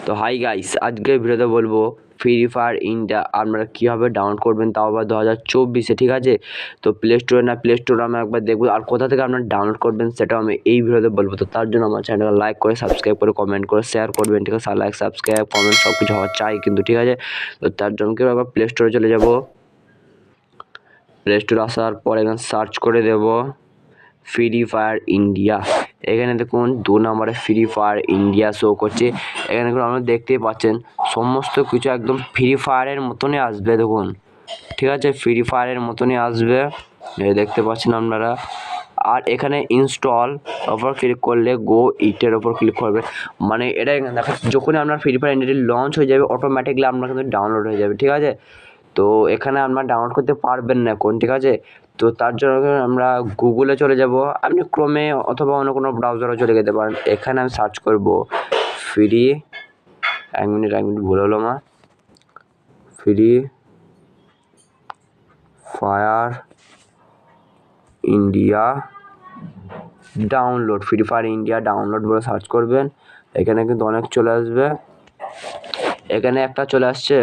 তো hi guys, আজকের ভিডিওতে বলবো ফ্রি ফায়ার ইন্ডিয়া আপনারা কীভাবে ডাউনলোড করবেন, তাও আবার 2024-এ। ঠিক আছে, তো প্লে স্টোরে আমি একবার দেখবো, আর কোথা থেকে আপনারা ডাউনলোড করবেন সেটাও আমি এই ভিডিওতে বলবো। তো তার জন্য আমার চ্যানেলটা লাইক করে, সাবস্ক্রাইব করে, কমেন্ট করে, শেয়ার করবেন। ঠিক আছে, লাইক, সাবস্ক্রাইব, কমেন্ট সব কিছু হওয়া চাই কিন্তু। ঠিক আছে, তো তার জন্য কি একবার প্লে স্টোরে চলে যাব। প্লে স্টোরে আসার পর এখানে সার্চ করে দেব ফ্রি ফায়ার ইন্ডিয়া। এখানে দেখুন 2 নম্বরে ফ্রি ফায়ার ইন্ডিয়া শো করছে। এখানে আপনারা দেখতেই পাচ্ছেন সমস্ত কিছু একদম ফ্রি ফায়ারের মতনই আসবে। দেখুন, ঠিক আছে, ফ্রি ফায়ারের মতনই আসবে, এই দেখতে পাচ্ছেন আপনারা। আর এখানে ইনস্টল ওপর ক্লিক করলে গো ইটের ওপর ক্লিক করবে, মানে এটা দেখা যখনই আপনার ফ্রি ফায়ার ইন্ডিয়াটি লঞ্চ হয়ে যাবে অটোমেটিকলি আপনার কিন্তু ডাউনলোড হয়ে যাবে। ঠিক আছে, তো এখানে আপনারা ডাউনলোড করতে পারবেন না এখন। ঠিক আছে, তো তার জন্য আমরা গুগলে চলে যাব, আপনি ক্রোমে অথবা অন্য কোনো ব্রাউজারে চলে যেতে পারেন। এখানে আমি সার্চ করব ফ্রি, এক মিনিট ভুল হলো আমার, free fire India download, free fire India download বলে সার্চ করবেন। এখানে কিন্তু অনেক চলে আসবে। এখানে একটা চলে আসছে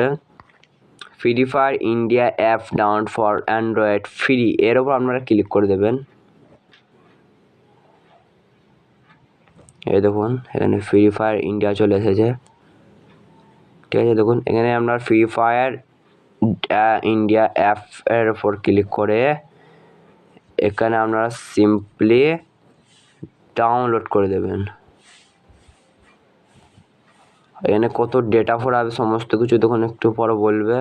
free fire India app download for Android free, এর ওপর আপনারা ক্লিক করে দেবেন। এই দেখুন এখানে ফ্রি ফায়ার ইন্ডিয়া চলে এসেছে। ঠিক আছে, দেখুন এখানে আপনার ফ্রি ফায়ার ইন্ডিয়া অ্যাপ এর ওপর ক্লিক করে এখানে আপনারা সিম্পলি ডাউনলোড করে দেবেন। এখানে কত ডেটা ভরাবে সমস্ত কিছু দেখুন, একটু পরে বলবে।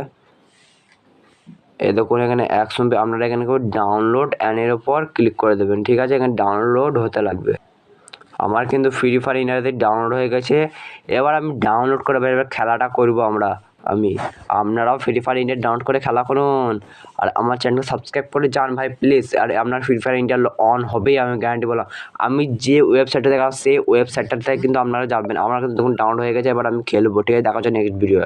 এই দেখুন এখানে একসঙ্গে আপনারা এখানে ডাউনলোড অ্যানের ওপর ক্লিক করে দেবেন। ঠিক আছে, এখানে ডাউনলোড হতে লাগবে। আমার কিন্তু ফ্রি ফায়ার ইন্ডিয়াতে ডাউনলোড হয়ে গেছে। এবার আমি ডাউনলোড করে এবার খেলাটা করবো আপনারাও ফ্রি ফায়ার ইন্ডিয়া ডাউনলোড করে খেলা করুন, আর আমার চ্যানেলকে সাবস্ক্রাইব করে যান ভাই প্লিজ। আর আপনার ফ্রি ফায়ার ইন্ডিয়া অন হবেই, আমি গ্যারান্টি বললাম। আমি যে ওয়েবসাইটে দেখাবো সেই ওয়েবসাইটটাতে কিন্তু আপনারা যাবেন। আমার কিন্তু দেখুন ডাউনলোড হয়ে গেছে, এবার আমি খেলবো। ঠিক আছে, দেখা হচ্ছে নেক্সট ভিডিও।